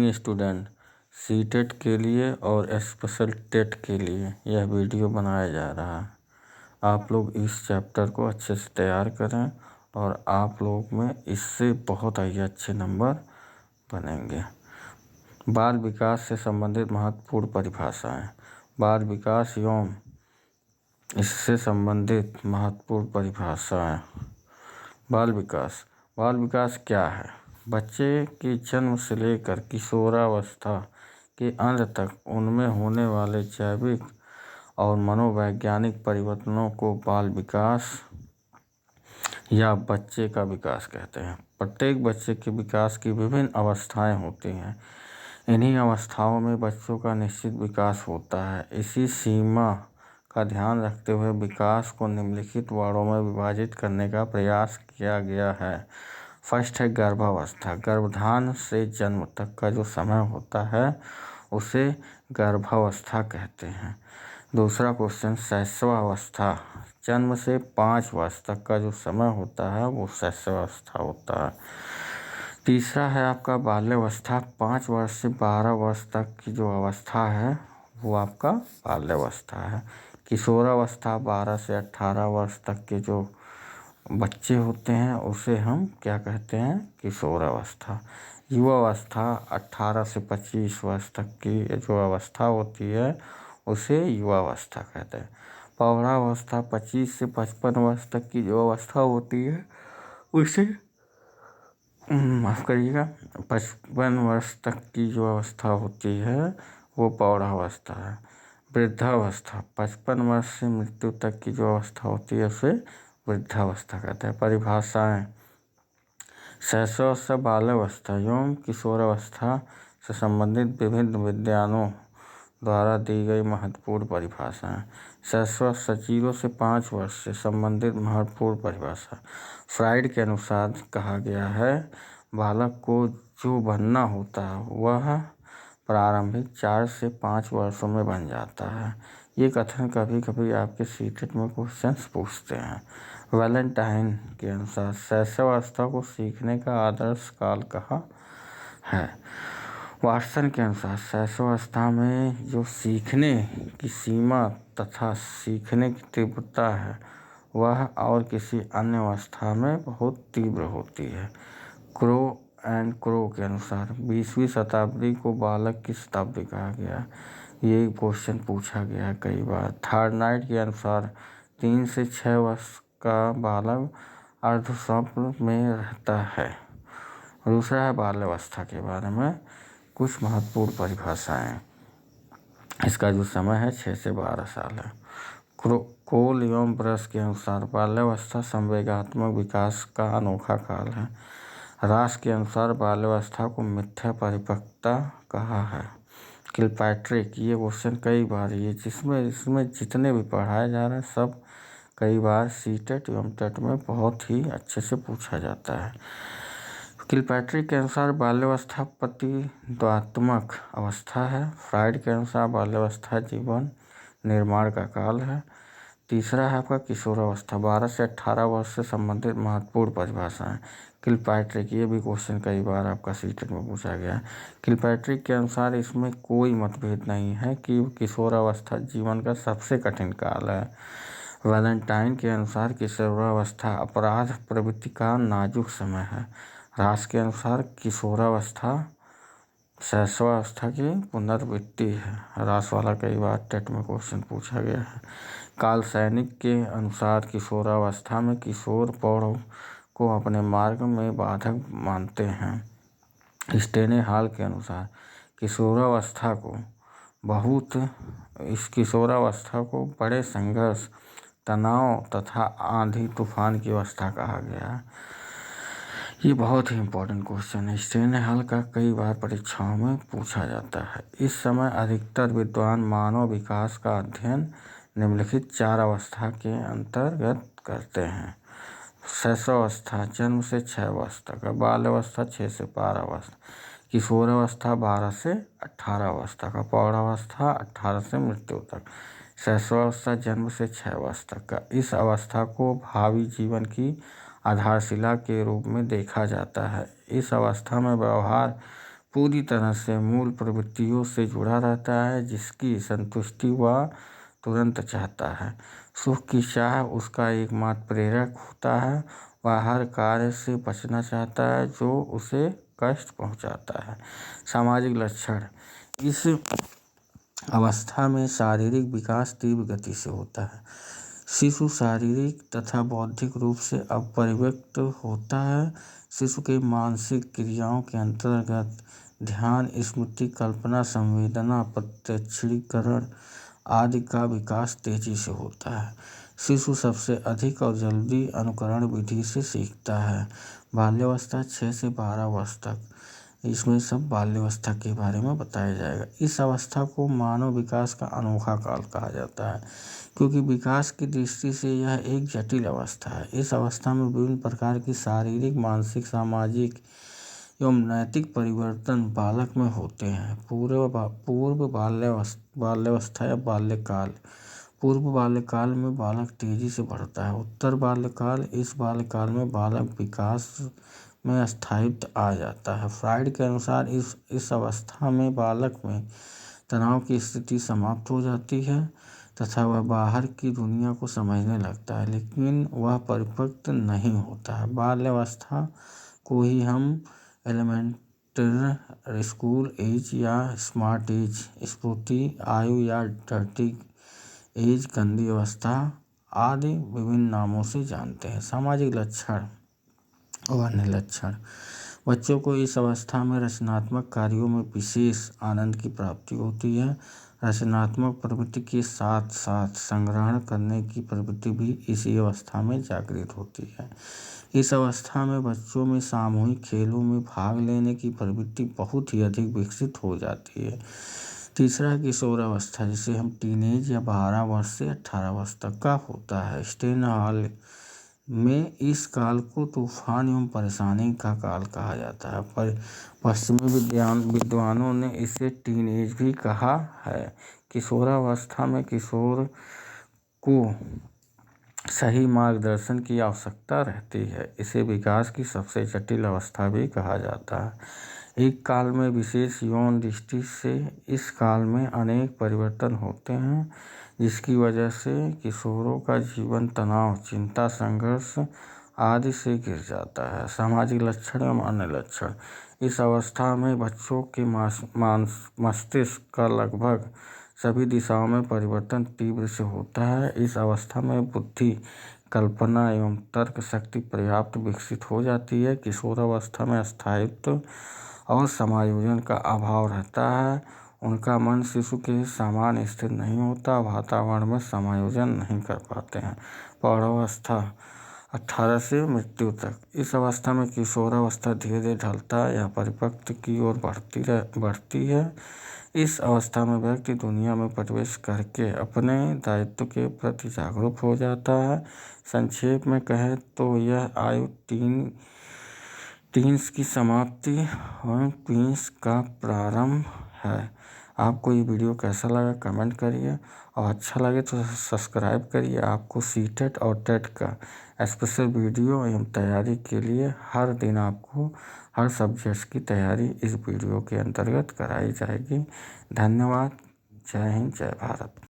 Student CTET के लिए और स्पेशल टेट के लिए यह वीडियो बनाया जा रहा है। आप लोग इस चैप्टर को अच्छे से तैयार करें और आप लोग में इससे बहुत ही अच्छे नंबर बनेंगे। बाल विकास से संबंधित महत्वपूर्ण परिभाषाएं। बाल विकास एवं इससे संबंधित महत्वपूर्ण परिभाषाएं। बाल विकास क्या है? बच्चे के जन्म से लेकर किशोरावस्था के अंत तक उनमें होने वाले जैविक और मनोवैज्ञानिक परिवर्तनों को बाल विकास या बच्चे का विकास कहते हैं। प्रत्येक बच्चे के विकास की विभिन्न अवस्थाएं होती हैं। इन्हीं अवस्थाओं में बच्चों का निश्चित विकास होता है। इसी सीमा का ध्यान रखते हुए विकास को निम्नलिखित वर्गों में विभाजित करने का प्रयास किया गया है। फर्स्ट है गर्भावस्था। गर्भधान से जन्म तक का जो समय होता है उसे गर्भावस्था कहते हैं। दूसरा क्वेश्चन शैशवावस्था। जन्म से 5 वर्ष तक का जो समय होता है वो शैशवावस्था होता है। तीसरा है आपका बाल्यावस्था। 5 वर्ष से 12 वर्ष तक की जो अवस्था है वो आपका बाल्यावस्था है। किशोरावस्था 12 से 18 वर्ष तक के जो बच्चे होते हैं उसे हम क्या कहते हैं? किशोरावस्था। युवावस्था 18 से 25 वर्ष तक की जो अवस्था होती है उसे युवावस्था कहते हैं। प्रौढ़ावस्था 25 से 55 वर्ष तक की जो अवस्था होती है उसे माफ़ करिएगा 55 वर्ष तक की जो अवस्था होती है वो प्रौढ़ावस्था है। वृद्धावस्था 55 वर्ष से मृत्यु तक की जो अवस्था होती है उसे वृद्धावस्था कहते हैं। परिभाषाएं। शैशवावस्था बाल्यावस्था एवं किशोरावस्था से संबंधित विभिन्न विद्वानों द्वारा दी गई महत्वपूर्ण परिभाषाएं। शैशवावस्था 0 से 5 वर्ष से संबंधित महत्वपूर्ण परिभाषा। फ्राइड के अनुसार कहा गया है बालक को जो बनना होता है वह प्रारंभिक 4 से 5 वर्षों में बन जाता है। ये कथन कभी कभी आपके सीटेट में क्वेश्चंस पूछते हैं। वैलेंटाइन के अनुसार शैशवावस्था को सीखने का आदर्श काल कहा है। वाटसन के अनुसार शैशवावस्था में जो सीखने की सीमा तथा सीखने की तीव्रता है वह और किसी अन्य अवस्था में बहुत तीव्र होती है। क्रो एंड क्रो के अनुसार 20वीं शताब्दी को बालक की शताब्दी कहा गया। ये क्वेश्चन पूछा गया कई बार। थॉर्नाइट के अनुसार 3 से 6 वर्ष का बालक अर्धस्वप्न में रहता है। दूसरा है बाल्यावस्था के बारे में कुछ महत्वपूर्ण परिभाषाएं। इसका जो समय है 6 से 12 साल है। कोल एवं ब्रश के अनुसार बाल्यावस्था संवेगात्मक विकास का अनोखा काल है। रास के अनुसार बाल्यावस्था को मिथ्या परिपक्वता कहा है। किलपैट्रिक ये क्वेश्चन कई बार इसमें जितने भी पढ़ाए जा रहे हैं सब कई बार सीटेट एवं टेट में बहुत ही अच्छे से पूछा जाता है। किलपैट्रिक के अनुसार बाल्यावस्था प्रतिद्वंद्वात्मक अवस्था है। फ्राइड के अनुसार बाल्यावस्था जीवन निर्माण का काल है। तीसरा है आपका किशोरावस्था 12 से 18 वर्ष से संबंधित महत्वपूर्ण परिभाषाएं। किलपैट्रिक ये भी क्वेश्चन कई बार आपका सीटेट में पूछा गया है। किलपैट्रिक के अनुसार इसमें कोई मतभेद नहीं है कि किशोरावस्था जीवन का सबसे कठिन काल है। वैलेंटाइन के अनुसार किशोरावस्था अपराध प्रवृत्ति का नाजुक समय है। रास के अनुसार किशोरावस्था शैशवावस्था की पुनर्वृत्ति है। रास वाला कई बार टेट में क्वेश्चन पूछा गया है। काल सैनिक के अनुसार किशोरावस्था में किशोर प्रौढ़ को अपने मार्ग में बाधक मानते हैं। स्टेने हॉल के अनुसार किशोरावस्था को बड़े संघर्ष तनाव तथा आंधी तूफान की अवस्था कहा गया है। ये बहुत ही इम्पोर्टेंट क्वेश्चन है। स्टेने हॉल का कई बार परीक्षाओं में पूछा जाता है। इस समय अधिकतर विद्वान मानव विकास का अध्ययन निम्नलिखित 4 अवस्था के अंतर्गत करते हैं। शैशवावस्था जन्म से 6 वर्ष तक, बाल्यावस्था 6 से 12 वर्ष, किशोरावस्था 12 से 18 वर्ष तक, प्रौढ़ावस्था 18 से मृत्यु तक, शैशवावस्था जन्म से 6 वर्ष तक का। इस अवस्था को भावी जीवन की आधारशिला के रूप में देखा जाता है। इस अवस्था में व्यवहार पूरी तरह से मूल प्रवृत्तियों से जुड़ा रहता है, जिसकी संतुष्टि वह तुरंत चाहता है। सुख की चाह उसका एकमात्र प्रेरक होता है। वह हर कार्य से बचना चाहता है जो उसे कष्ट पहुंचाता है। सामाजिक लक्षण: इस अवस्था में शारीरिक विकास तीव्र गति से होता है। शिशु शारीरिक तथा बौद्धिक रूप से अपरिपक्व होता है। शिशु के मानसिक क्रियाओं के अंतर्गत ध्यान, स्मृति, कल्पना, संवेदना, प्रत्यक्षीकरण आदि का विकास तेजी से होता है। शिशु सबसे अधिक और जल्दी अनुकरण विधि से सीखता है। बाल्यावस्था 6 से 12 वर्ष तक, इसमें सब बाल्यावस्था के बारे में बताया जाएगा। इस अवस्था को मानव विकास का अनोखा काल कहा जाता है, क्योंकि विकास की दृष्टि से यह एक जटिल अवस्था है। इस अवस्था में विभिन्न प्रकार की शारीरिक, मानसिक, सामाजिक एवं नैतिक परिवर्तन बालक में होते हैं। पूर्व बाल्यावस्था या बाल्यकाल: पूर्व बाल्यकाल में बालक तेजी से बढ़ता है। उत्तर बाल्यकाल: इस बाल्यकाल में बालक विकास में स्थायित्व आ जाता है। फ्राइड के अनुसार इस अवस्था में बालक में तनाव की स्थिति समाप्त हो जाती है तथा वह बाहर की दुनिया को समझने लगता है, लेकिन वह परिपक्व नहीं होता है। बाल्यावस्था को ही हम एलिमेंट्री स्कूल एज या स्मार्ट एज, स्फूर्ति आयु या डर्टी एज, गंदी अवस्था आदि विभिन्न नामों से जानते हैं। सामाजिक लक्षण और अन्य लक्षण: बच्चों को इस अवस्था में रचनात्मक कार्यों में विशेष आनंद की प्राप्ति होती है। रचनात्मक प्रवृत्ति के साथ साथ संग्रहण करने की प्रवृत्ति भी इसी अवस्था में जागृत होती है। इस अवस्था में बच्चों में सामूहिक खेलों में भाग लेने की प्रवृत्ति बहुत ही अधिक विकसित हो जाती है। तीसरा, किशोरावस्था, जिसे हम टीनेज या 12 वर्ष से 18 वर्ष तक का होता है। स्टेन हॉल में इस काल को तूफान एवं परेशानी का काल कहा जाता है। पर पश्चिमी विद्वानों ने इसे टीनेज भी कहा है। किशोरावस्था में किशोर को सही मार्गदर्शन की आवश्यकता रहती है। इसे विकास की सबसे जटिल अवस्था भी कहा जाता है। एक काल में विशेष यौन दृष्टि से इस काल में अनेक परिवर्तन होते हैं, जिसकी वजह से किशोरों का जीवन तनाव, चिंता, संघर्ष आदि से घिर जाता है। सामाजिक लक्षण एवं अन्य लक्षण: इस अवस्था में बच्चों के मस्तिष्क का लगभग सभी दिशाओं में परिवर्तन तीव्र से होता है। इस अवस्था में बुद्धि, कल्पना एवं तर्क शक्ति पर्याप्त विकसित हो जाती है। किशोरावस्था में स्थायित्व और समायोजन का अभाव रहता है। उनका मन शिशु के समान स्थिर नहीं होता, वातावरण में समायोजन नहीं कर पाते हैं। प्रौढ़ावस्था 18 से मृत्यु तक: इस अवस्था में किशोरावस्था धीरे धीरे ढलता या परिपक्व की ओर बढ़ती है। इस अवस्था में व्यक्ति दुनिया में प्रवेश करके अपने दायित्व के प्रति जागरूक हो जाता है। संक्षेप में कहें तो यह आयु टीन्स की समाप्ति और ट्वींस का प्रारंभ है। आपको ये वीडियो कैसा लगा कमेंट करिए, और अच्छा लगे तो सब्सक्राइब करिए। आपको सीटेट और टेट का स्पेशल वीडियो एवं तैयारी के लिए हर दिन आपको हर सब्जेक्ट्स की तैयारी इस वीडियो के अंतर्गत कराई जाएगी। धन्यवाद। जय हिंद, जय भारत।